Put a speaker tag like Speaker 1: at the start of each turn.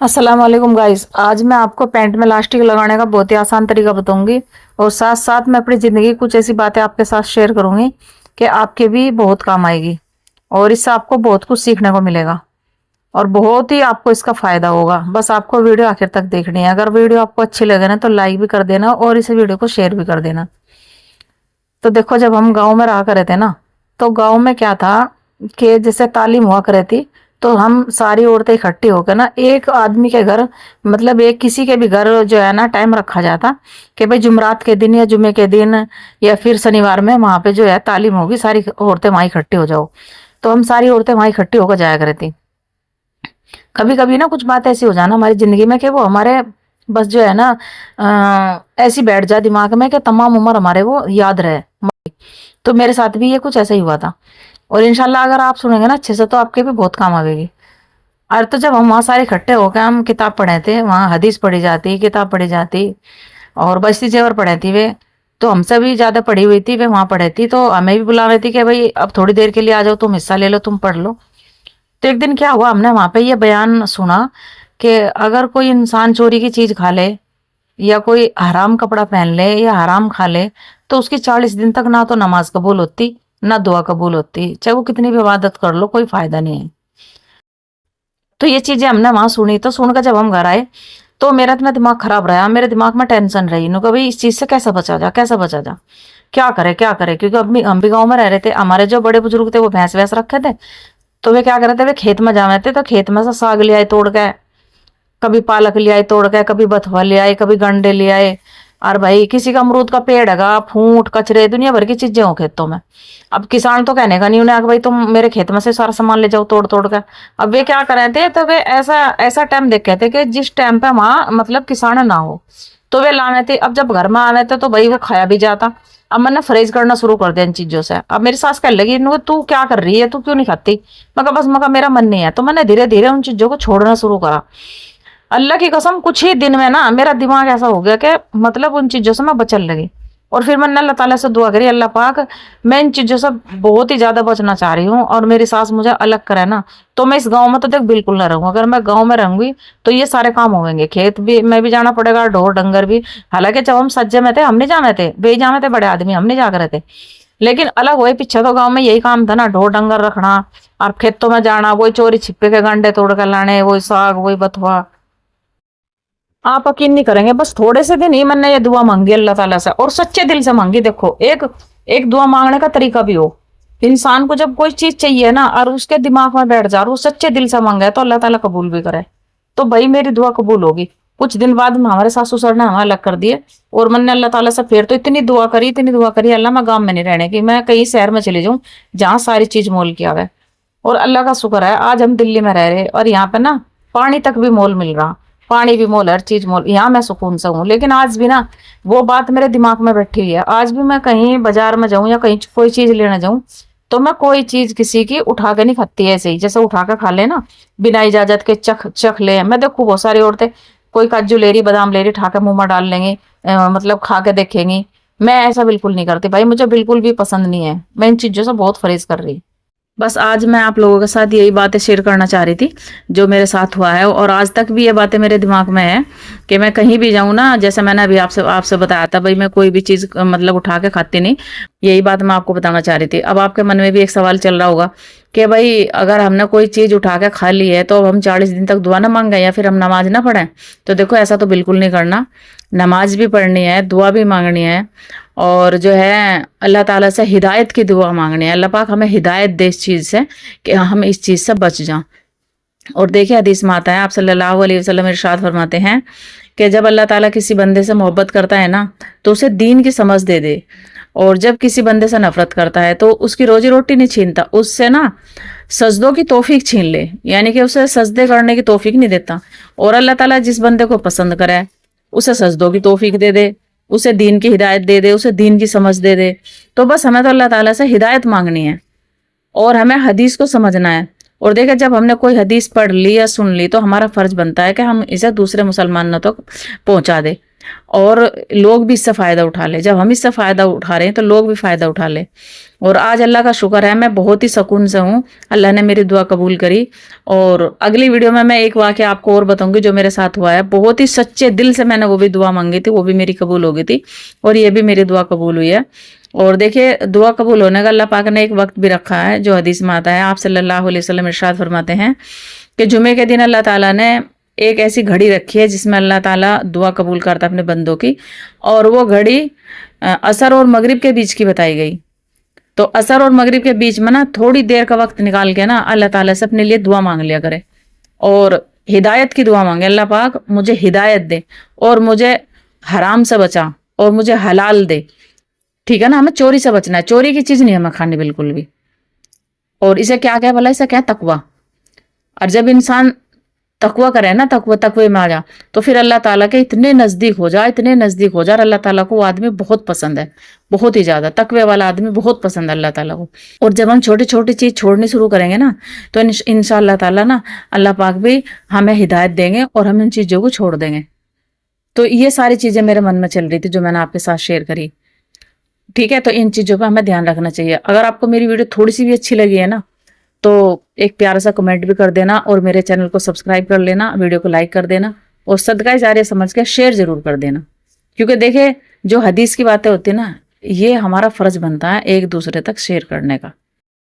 Speaker 1: अस्सलाम वालेकुम गाइस। आज मैं आपको पैंट में इलास्टिक लगाने का बहुत ही आसान तरीका बताऊंगी और साथ साथ मैं अपनी ज़िंदगी की कुछ ऐसी बातें आपके साथ शेयर करूंगी कि आपके भी बहुत काम आएगी और इससे आपको बहुत कुछ सीखने को मिलेगा और बहुत ही आपको इसका फ़ायदा होगा। बस आपको वीडियो आखिर तक देखनी है। अगर वीडियो आपको अच्छी लगे ना तो लाइक भी कर देना और इस वीडियो को शेयर भी कर देना। तो देखो, जब हम गाँव में रहा करे थे ना, तो गाँव में क्या था कि जैसे तालीम हुआ करे थी, तो हम सारी औरतें इकट्ठी होकर ना एक आदमी के घर, मतलब एक किसी के भी घर जो है ना टाइम रखा जाता कि भाई जुमरात के दिन या जुमे के दिन या फिर शनिवार में वहां पे जो है तालीम होगी, सारी औरतें वहां इकट्ठी हो जाओ। तो हम सारी औरतें वहां इकट्ठी होकर जाया करती। कभी कभी ना कुछ बात ऐसी हो जाना हमारी जिंदगी में कि वो हमारे बस जो है ना ऐसी बैठ जाए दिमाग में कि तमाम उम्र हमारे वो याद रहे। तो मेरे साथ भी ये कुछ ऐसा ही हुआ था और इंशाल्लाह अगर आप सुनेंगे ना अच्छे से तो आपके भी बहुत काम आएगी। और तो जब हम वहाँ सारे इकट्ठे होकर हम किताब पढ़े थे, वहाँ हदीस पढ़ी जाती, किताब पढ़ी जाती और बस्ती जेवर पढ़े थी वे, तो हमसे भी ज़्यादा पढ़ी हुई थी वे, वहाँ पढ़े थी तो हमें भी बुला रही थी कि भाई अब थोड़ी देर के लिए आ जाओ, तुम हिस्सा ले लो, तुम पढ़ लो। तो एक दिन क्या हुआ, हमने वहाँ पे ये बयान सुना कि अगर कोई इंसान चोरी की चीज़ खा ले या कोई हराम कपड़ा पहन ले या हराम खा ले तो उसकी 40 दिन तक ना तो नमाज कबूल होती ना दुआ कबूल होती, चाहे वो कितनी भी इबादत कर लो कोई फायदा नहीं है। तो ये चीजें हमने वहां सुनी, तो सुनकर जब हम घर आए तो मेरा इतना दिमाग खराब रहा, मेरे दिमाग में टेंशन रही नो भाई इस चीज से कैसे बचा जा, कैसे बचा जा, क्या करे क्या करे। क्योंकि अब हम भी गाँव में रह रहे थे, हमारे जो बड़े बुजुर्ग थे वो भैंस वैंस रखे थे, तो वे क्या करे थे, वे खेत में जावे थे तो खेत में से साग ले आए तोड़ के, कभी पालक ले आए तोड़ के, कभी बथुआ ले आए, कभी गंडे ले आए। और भाई किसी का अमरूद का पेड़ हैगा, फूट कचरे दुनिया भर की चीजें हो खेतों में। अब किसान तो कहने का नहीं उन्हें कि भाई तुम मेरे खेत में से सारा सामान ले जाओ तोड़ तोड़ के। अब वे क्या कर रहे थे, तो वे ऐसा ऐसा टाइम देख के थे कि जिस टाइम पे वहां मतलब किसान ना हो तो वे लाने थे। अब जब घर में आने थे तो भाई वो खाया भी जाता। अब मैंने फ्रेज करना शुरू कर दिया इन चीजों से। अब मेरी सास कह लगी तू क्या कर रही है, तू क्यों नहीं खाती। मैं कहा बस, मैं कहा मेरा मन नहीं है। तो मैंने धीरे धीरे उन चीजों को छोड़ना शुरू करा। अल्लाह की कसम कुछ ही दिन में ना मेरा दिमाग ऐसा हो गया कि मतलब उन चीजों से मैं बचने लगी। और फिर मैंने अल्लाह ताला से दुआ करी, अल्लाह पाक मैं इन चीजों से बहुत ही ज्यादा बचना चाह रही हूँ और मेरी सास मुझे अलग करे ना तो मैं इस गांव में तो देख बिल्कुल ना रहूंगा। अगर मैं गांव में रहूंगी तो ये सारे काम होंगे, खेत भी मैं भी जाना पड़ेगा, ढोर डंगर भी। हालांकि जब हम सज्जे में थे हम नहीं जाने थे, वे जाने थे बड़े आदमी, हम नहीं जा रहे थे। लेकिन अलग हुए पीछे तो गाँव में यही काम था ना, ढोर डंगर रखना और खेतों में जाना, वही चोरी छिपे के गंडे तोड़ कर लाने, वही साग वही बथुआ। आप यकीन नहीं करेंगे, बस थोड़े से दिन ही मैंने ये दुआ मांगी अल्लाह ताला से और सच्चे दिल से मांगी। देखो एक एक दुआ मांगने का तरीका भी हो, इंसान को जब कोई चीज चाहिए ना और उसके दिमाग में बैठ जा और वो सच्चे दिल से मांगे तो अल्लाह ताला कबूल भी करे। तो भाई मेरी दुआ कबूल होगी। कुछ दिन बाद में हमारे सासू सर ने हमें अलग कर दिए और मैंने अल्लाह ताला से फिर तो इतनी दुआ करी, अल्लाह मैं गाँव में नहीं रहने की, मैं कहीं शहर में चली जाऊँ जहाँ सारी चीज मोल किया हुआ है। और अल्लाह का शुक्र है आज हम दिल्ली में रह रहे और यहाँ पे ना पानी तक भी मोल मिल रहा, पानी भी मोल, हर चीज मोल, यहाँ मैं सुकून से हूँ। लेकिन आज भी ना वो बात मेरे दिमाग में बैठी हुई है। आज भी मैं कहीं बाजार में जाऊं या कहीं कोई चीज लेने जाऊं तो मैं कोई चीज किसी की उठा के नहीं खाती, ऐसे ही जैसे उठा के खा ले ना बिना इजाजत के, चख चख ले। मैं देखू बहुत सारी औरतें कोई काजू ले रही, बादाम ले रही, उठा के मुंह में डाल लेंगी, मतलब खा के देखेंगी। मैं ऐसा बिल्कुल नहीं करती भाई, मुझे बिल्कुल भी पसंद नहीं है, मैं इन चीजों से बहुत परहेज कर रही। बस आज मैं आप लोगों के साथ यही बातें शेयर करना चाह रही थी जो मेरे साथ हुआ है और आज तक भी ये बातें मेरे दिमाग में है कि मैं कहीं भी जाऊं ना, जैसे मैंने अभी आपसे आपसे बताया था भाई मैं कोई भी चीज़ मतलब उठा के खाती नहीं, यही बात मैं आपको बताना चाह रही थी। अब आपके मन में भी एक सवाल चल रहा होगा कि भाई अगर हमने कोई चीज़ उठा के खा ली है तो अब हम 40 दिन तक दुआ ना मांगे या फिर हम नमाज ना पढ़ें। तो देखो ऐसा तो बिल्कुल नहीं करना, नमाज भी पढ़नी है, दुआ भी मांगनी है और जो है अल्लाह ताला से हिदायत की दुआ मांगनी है। अल्लाह पाक हमें हिदायत दे इस चीज़ से कि हम इस चीज़ से बच जाएं। और देखिए हदीस में आता है, आप सल्लल्लाहु अलैहि वसल्लम इरशाद फरमाते हैं कि जब अल्लाह ताला किसी बंदे से मोहब्बत करता है ना तो उसे दीन की समझ दे दे, और जब किसी बंदे से नफरत करता है तो उसकी रोजी रोटी नहीं छीनता, उससे ना सजदों की तौफीक छीन ले, यानी कि उसे सजदे करने की तौफीक नहीं देता। और अल्लाह ताला जिस बंदे को पसंद करे उसे सजदों की तौफीक दे दे, उसे दीन की हिदायत दे दे, उसे दीन की समझ दे दे। तो बस हमें तो अल्लाह ताला से हिदायत मांगनी है और हमें हदीस को समझना है। और देखिए जब हमने कोई हदीस पढ़ ली या सुन ली तो हमारा फर्ज बनता है कि हम इसे दूसरे मुसलमानों तक पहुंचा दे। اور लोग भी इससे फ़ायदा उठा ले। जब हम इससे फ़ायदा उठा रहे हैं तो लोग भी फ़ायदा उठा ले। और आज अल्लाह का शुक्र है मैं बहुत ही सुकून से हूँ, अल्लाह ने मेरी दुआ कबूल करी। और अगली वीडियो में मैं एक वाक़या आपको और बताऊंगी जो मेरे साथ हुआ है। बहुत ही सच्चे दिल से मैंने वो भी दुआ मांगी थी, वो भी मेरी कबूल हो गई थी और ये भी मेरी दुआ कबूल हुई है। और देखिए दुआ कबूल होने का अल्लाह पाक ने एक वक्त भी रखा है जो हदीस में आता है। आप सल्लल्लाहु अलैहि वसल्लम इरशाद फरमाते हैं कि जुमे के दिन अल्लाह ताला ने एक ऐसी घड़ी रखी है जिसमें अल्लाह ताला दुआ कबूल करता है अपने बंदों की, और वो घड़ी असर और मगरिब के बीच की बताई गई। तो असर और मगरिब के बीच में ना थोड़ी देर का वक्त निकाल के ना अल्लाह ताला से अपने लिए दुआ मांग लिया करे और हिदायत की दुआ मांगे। अल्लाह पाक मुझे हिदायत दे और मुझे हराम से बचा और मुझे हलाल दे। ठीक है ना, हमें चोरी से बचना है, चोरी की चीज नहीं हमें खानी बिल्कुल भी। और इसे क्या क्या भला, इसे क्या तकवा। और जब इंसान तकवा करे ना, तकवे में आ जा, तो फिर अल्लाह ताला के इतने नजदीक हो जा, इतने नजदीक हो जा। अल्लाह ताला को वो आदमी बहुत पसंद है, बहुत ही ज्यादा तकवे वाला आदमी बहुत पसंद है अल्लाह ताला को। और जब हम छोटी छोटी चीज छोड़नी शुरू करेंगे ना तो इंशाअल्लाह ताला ना अल्लाह पाक भी हमें हिदायत देंगे और हम इन चीजों को छोड़ देंगे। तो ये सारी चीजें मेरे मन में चल रही थी जो मैंने आपके साथ शेयर करी। ठीक है, तो इन चीजों का हमें ध्यान रखना चाहिए। अगर आपको मेरी वीडियो थोड़ी सी भी अच्छी लगी है ना तो एक प्यारा सा कमेंट भी कर देना और मेरे चैनल को सब्सक्राइब कर लेना, वीडियो को लाइक कर देना और सदका जारिया समझ के शेयर जरूर कर देना। क्योंकि देखिए जो हदीस की बातें होती है ना, ये हमारा फर्ज बनता है एक दूसरे तक शेयर करने का।